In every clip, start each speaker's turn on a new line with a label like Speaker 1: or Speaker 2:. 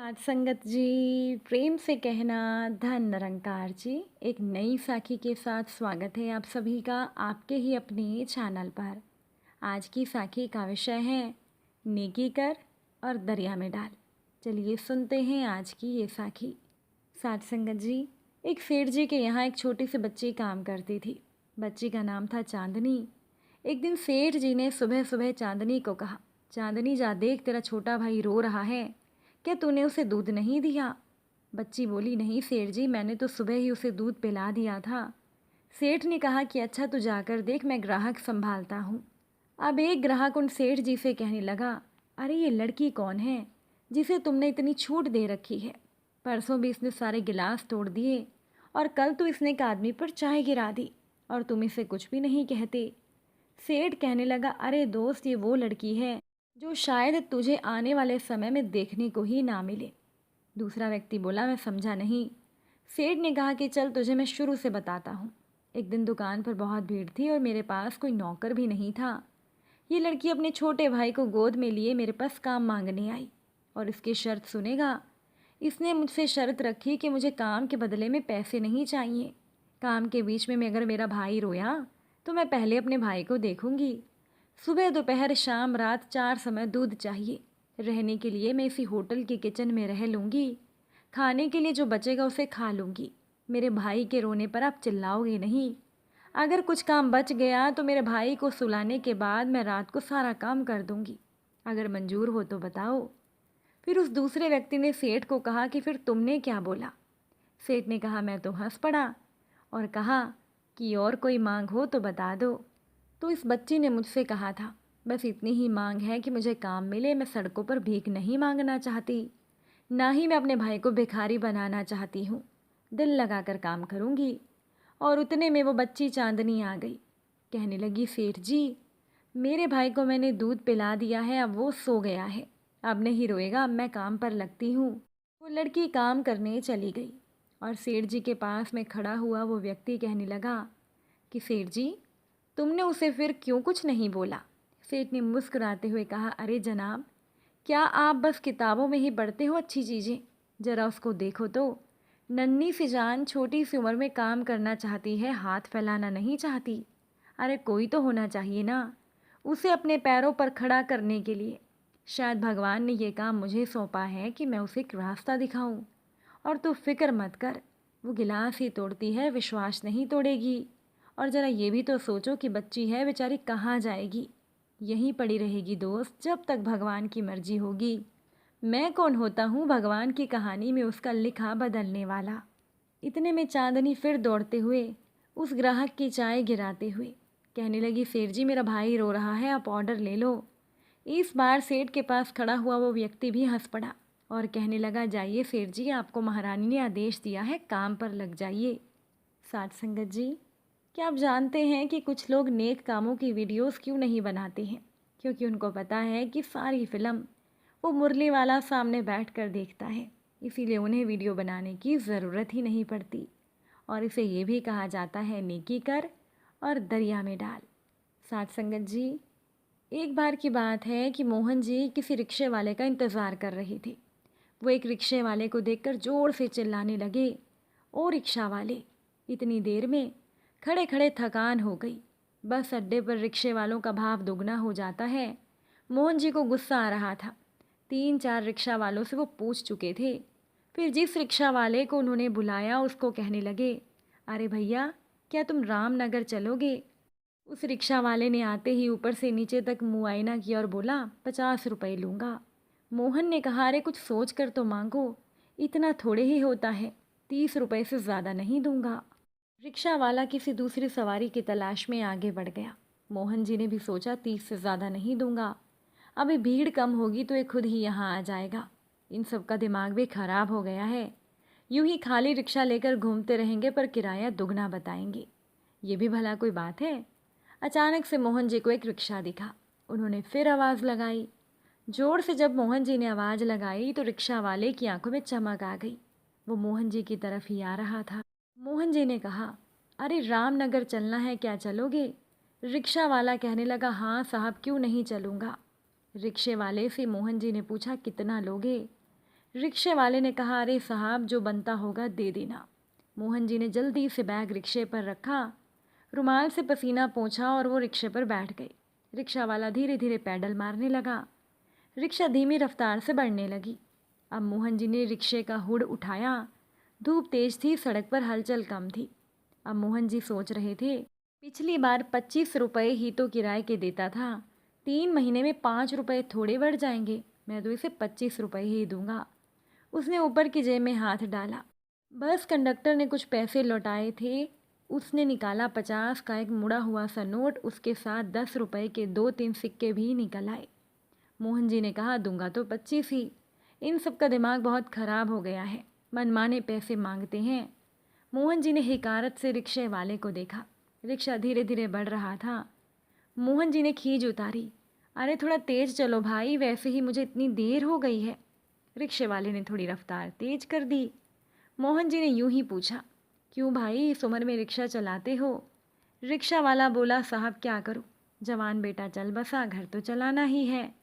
Speaker 1: साध संगत जी, प्रेम से कहना धन निरंकार जी। एक नई साखी के साथ स्वागत है आप सभी का आपके ही अपने चैनल पर। आज की साखी का विषय है नेकी कर और दरिया में डाल। चलिए सुनते हैं आज की ये साखी। साध संगत जी, एक सेठ जी के यहाँ एक छोटी सी बच्ची काम करती थी। बच्ची का नाम था चांदनी। एक दिन सेठ जी ने सुबह सुबह चांदनी को कहा, चांदनी जा देख, तेरा छोटा भाई रो रहा है, क्या तूने उसे दूध नहीं दिया? बच्ची बोली, नहीं सेठ जी, मैंने तो सुबह ही उसे दूध पिला दिया था। सेठ ने कहा कि अच्छा तू जाकर देख, मैं ग्राहक संभालता हूँ। अब एक ग्राहक उन सेठ जी से कहने लगा, अरे ये लड़की कौन है जिसे तुमने इतनी छूट दे रखी है? परसों भी इसने सारे गिलास तोड़ दिए और कल तो इसने एक आदमी पर चाय गिरा दी और तुम इसे कुछ भी नहीं कहते। सेठ कहने लगा, अरे दोस्त, ये वो लड़की है जो शायद तुझे आने वाले समय में देखने को ही ना मिले। दूसरा व्यक्ति बोला, मैं समझा नहीं। सेठ ने कहा कि चल तुझे मैं शुरू से बताता हूँ। एक दिन दुकान पर बहुत भीड़ थी और मेरे पास कोई नौकर भी नहीं था। ये लड़की अपने छोटे भाई को गोद में लिए मेरे पास काम मांगने आई और इसकी शर्त सुनेगा। इसने मुझसे शर्त रखी कि मुझे काम के बदले में पैसे नहीं चाहिए। काम के बीच में अगर मेरा भाई रोया तो मैं पहले अपने भाई को देखूंगी। सुबह दोपहर शाम रात 4 समय दूध चाहिए। रहने के लिए मैं इसी होटल के किचन में रह लूँगी। खाने के लिए जो बचेगा उसे खा लूँगी। मेरे भाई के रोने पर आप चिल्लाओगे नहीं। अगर कुछ काम बच गया तो मेरे भाई को सुलाने के बाद मैं रात को सारा काम कर दूँगी। अगर मंजूर हो तो बताओ। फिर उस दूसरे व्यक्ति ने सेठ को कहा कि फिर तुमने क्या बोला? सेठ ने कहा, मैं तो हंस पड़ा और कहा कि और कोई मांग हो तो बता दो। तो इस बच्ची ने मुझसे कहा था, बस इतनी ही मांग है कि मुझे काम मिले। मैं सड़कों पर भीख नहीं मांगना चाहती, ना ही मैं अपने भाई को भिखारी बनाना चाहती हूँ। दिल लगाकर काम करूँगी। और उतने में वो बच्ची चांदनी आ गई। कहने लगी, सेठ जी, मेरे भाई को मैंने दूध पिला दिया है, अब वो सो गया है, अब नहीं रोएगा, अब मैं काम पर लगती हूँ। वो लड़की काम करने चली गई और सेठ जी के पास में खड़ा हुआ वो व्यक्ति कहने लगा कि सेठ जी, तुमने उसे फिर क्यों कुछ नहीं बोला? सेठ ने मुस्कुराते हुए कहा, अरे जनाब, क्या आप बस किताबों में ही पढ़ते हो अच्छी चीज़ें? ज़रा उसको देखो तो। नन्ही सी जान छोटी सी उम्र में काम करना चाहती है, हाथ फैलाना नहीं चाहती। अरे कोई तो होना चाहिए ना उसे अपने पैरों पर खड़ा करने के लिए। शायद भगवान ने ये काम मुझे सौंपा है कि मैं उसे एक रास्ता दिखाऊं। और तू फिक्र मत कर, वो गिलास ही तोड़ती है, विश्वास नहीं तोड़ेगी। और ज़रा ये भी तो सोचो कि बच्ची है बेचारी, कहाँ जाएगी? यहीं पड़ी रहेगी दोस्त, जब तक भगवान की मर्जी होगी। मैं कौन होता हूँ भगवान की कहानी में उसका लिखा बदलने वाला। इतने में चांदनी फिर दौड़ते हुए उस ग्राहक की चाय गिराते हुए कहने लगी, सेठ जी, मेरा भाई रो रहा है, आप ऑर्डर ले लो। इस बार सेठ के पास खड़ा हुआ वो व्यक्ति भी हंस पड़ा और कहने लगा, जाइए सेठ जी, आपको महारानी ने आदेश दिया है, काम पर लग जाइए। साथ संगत जी, क्या आप जानते हैं कि कुछ लोग नेक कामों की वीडियोस क्यों नहीं बनाते हैं? क्योंकि उनको पता है कि सारी फिल्म वो मुरली वाला सामने बैठ कर देखता है, इसीलिए उन्हें वीडियो बनाने की ज़रूरत ही नहीं पड़ती। और इसे ये भी कहा जाता है नेकी कर और दरिया में डाल। साथ संगत जी, एक बार की बात है कि मोहन जी किसी रिक्शे वाले का इंतज़ार कर रहे थे। वो एक रिक्शे वाले को देखकर ज़ोर से चिल्लाने लगे, ओ रिक्शा वाले, इतनी देर में खड़े खड़े थकान हो गई। बस अड्डे पर रिक्शे वालों का भाव दोगुना हो जाता है। मोहन जी को गुस्सा आ रहा था। 3-4 रिक्शा वालों से वो पूछ चुके थे। फिर जिस रिक्शा वाले को उन्होंने बुलाया उसको कहने लगे, अरे भैया, क्या तुम रामनगर चलोगे? उस रिक्शा वाले ने आते ही ऊपर से नीचे तक मुआयना किया और बोला, 50 रुपये लूँगा। मोहन ने कहा, अरे कुछ सोच कर तो मांगो, इतना थोड़े ही होता है, 30 रुपये से ज़्यादा नहीं दूंगा। रिक्शा वाला किसी दूसरी सवारी की तलाश में आगे बढ़ गया। मोहन जी ने भी सोचा, 30 से ज़्यादा नहीं दूंगा, अभी भीड़ कम होगी तो ये खुद ही यहाँ आ जाएगा। इन सब का दिमाग भी खराब हो गया है, यूं ही खाली रिक्शा लेकर घूमते रहेंगे पर किराया दुगना बताएंगे। ये भी भला कोई बात है? अचानक से मोहन जी को एक रिक्शा दिखा। उन्होंने फिर आवाज़ लगाई। जोर से जब मोहन जी ने आवाज़ लगाई तो रिक्शा वाले की आंखों में चमक आ गई। वो मोहन जी की तरफ ही आ रहा था। मोहन जी ने कहा, अरे रामनगर चलना है, क्या चलोगे? रिक्शा वाला कहने लगा, हाँ साहब, क्यों नहीं चलूँगा। रिक्शे वाले से मोहन जी ने पूछा, कितना लोगे? रिक्शे वाले ने कहा, अरे साहब जो बनता होगा दे देना। मोहन जी ने जल्दी से बैग रिक्शे पर रखा, रुमाल से पसीना पोंछा और वो रिक्शे पर बैठ गई। रिक्शा वाला धीरे धीरे पैडल मारने लगा। रिक्शा धीमी रफ्तार से बढ़ने लगी। अब मोहन जी ने रिक्शे का हुड उठाया। धूप तेज थी, सड़क पर हलचल कम थी। अब मोहन जी सोच रहे थे, पिछली बार 25 रुपये ही तो किराए के देता था, 3 महीने में 5 रुपये थोड़े बढ़ जाएंगे, मैं तो इसे 25 रुपये ही दूंगा। उसने ऊपर की जेब में हाथ डाला। बस कंडक्टर ने कुछ पैसे लौटाए थे। उसने निकाला 50 का एक मुड़ा हुआ सा नोट, उसके साथ 10 रुपये के 2-3 सिक्के भी निकल आए। मोहन जी ने कहा, दूंगा तो 25 ही। इन सब का दिमाग बहुत खराब हो गया है, मनमाने पैसे मांगते हैं। मोहन जी ने हिकारत से रिक्शे वाले को देखा। रिक्शा धीरे धीरे बढ़ रहा था। मोहन जी ने खींच उतारी, अरे थोड़ा तेज चलो भाई, वैसे ही मुझे इतनी देर हो गई है। रिक्शे वाले ने थोड़ी रफ्तार तेज कर दी। मोहन जी ने यूं ही पूछा, क्यों भाई, इस उम्र में रिक्शा चलाते हो? रिक्शा वाला बोला, साहब क्या करूं, जवान बेटा चल बसा, घर तो चलाना ही है।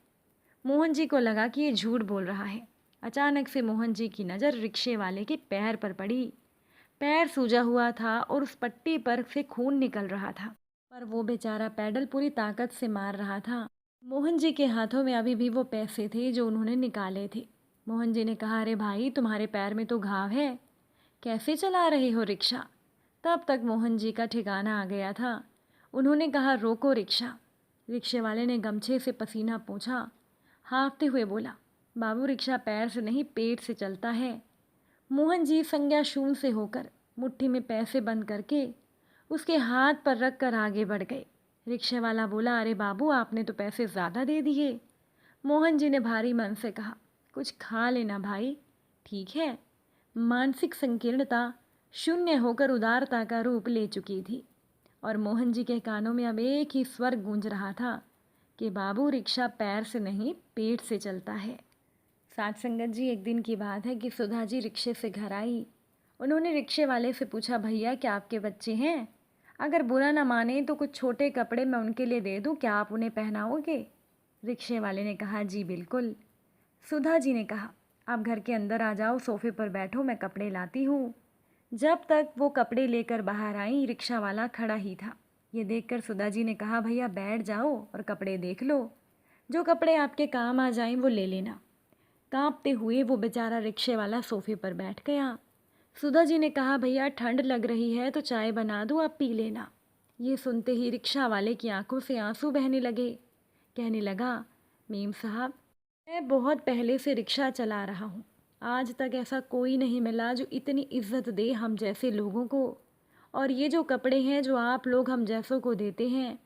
Speaker 1: मोहन जी को लगा कि ये झूठ बोल रहा है। अचानक से मोहन जी की नज़र रिक्शे वाले के पैर पर पड़ी। पैर सूजा हुआ था और उस पट्टी पर से खून निकल रहा था, पर वो बेचारा पैडल पूरी ताकत से मार रहा था। मोहन जी के हाथों में अभी भी वो पैसे थे जो उन्होंने निकाले थे। मोहन जी ने कहा, अरे भाई तुम्हारे पैर में तो घाव है, कैसे चला रहे हो रिक्शा? तब तक मोहन जी का ठिकाना आ गया था। उन्होंने कहा, रोको रिक्शा। रिक्शे वाले ने गमछे से पसीना पोंछा, हाँफते हुए बोला, बाबू रिक्शा पैर से नहीं पेट से चलता है। मोहन जी संज्ञा शून्य से होकर मुट्ठी में पैसे बंद करके उसके हाथ पर रख कर आगे बढ़ गए। रिक्शे वाला बोला, अरे बाबू आपने तो पैसे ज़्यादा दे दिए। मोहन जी ने भारी मन से कहा, कुछ खा लेना भाई। ठीक है। मानसिक संकीर्णता शून्य होकर उदारता का रूप ले चुकी थी और मोहन जी के कानों में अब एक ही स्वर गूंज रहा था कि बाबू रिक्शा पैर से नहीं पेट से चलता है। साथ संगत जी, एक दिन की बात है कि सुधा जी रिक्शे से घर आई। उन्होंने रिक्शे वाले से पूछा, भैया क्या आपके बच्चे हैं? अगर बुरा ना माने तो कुछ छोटे कपड़े मैं उनके लिए दे दूं, क्या आप उन्हें पहनाओगे? रिक्शे वाले ने कहा, जी बिल्कुल। सुधा जी ने कहा, आप घर के अंदर आ जाओ, सोफे पर बैठो, मैं कपड़े लाती हूँ। जब तक वो कपड़े लेकर बाहर आई, रिक्शा वाला खड़ा ही था। ये देखकर सुधा जी ने कहा, भैया बैठ जाओ और कपड़े देख लो, जो कपड़े आपके काम आ जाएं वो ले लेना। कांपते हुए वो बेचारा रिक्शे वाला सोफे पर बैठ गया। सुधा जी ने कहा, भैया ठंड लग रही है तो चाय बना दूँ, आप पी लेना। ये सुनते ही रिक्शा वाले की आंखों से आंसू बहने लगे। कहने लगा, मेम साहब मैं बहुत पहले से रिक्शा चला रहा हूँ, आज तक ऐसा कोई नहीं मिला जो इतनी इज्जत दे हम जैसे लोगों को। और ये जो कपड़े हैं जो आप लोग हम जैसों को देते हैं,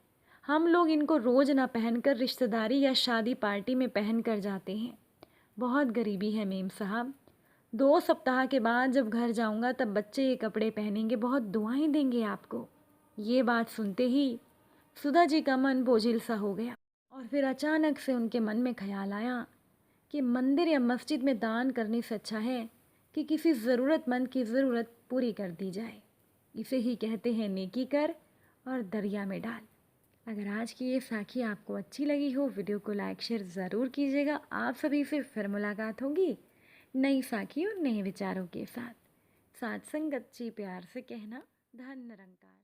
Speaker 1: हम लोग इनको रोज़ ना पहनकर रिश्तेदारी या शादी पार्टी में पहन कर जाते हैं। बहुत गरीबी है मेम साहब। 2 सप्ताह के बाद जब घर जाऊंगा तब बच्चे ये कपड़े पहनेंगे, बहुत दुआएं देंगे आपको। ये बात सुनते ही सुधा जी का मन बोझिल सा हो गया और फिर अचानक से उनके मन में ख्याल आया कि मंदिर या मस्जिद में दान करने से अच्छा है कि किसी ज़रूरतमंद की ज़रूरत पूरी कर दी जाए। इसे ही कहते हैं नेकी कर और दरिया में डाल। अगर आज की ये साखी आपको अच्छी लगी हो, वीडियो को लाइक शेयर ज़रूर कीजिएगा। आप सभी से फिर मुलाकात होगी नई साखी और नए विचारों के साथ। साथ संगत जी प्यार से कहना, धन निरंकार।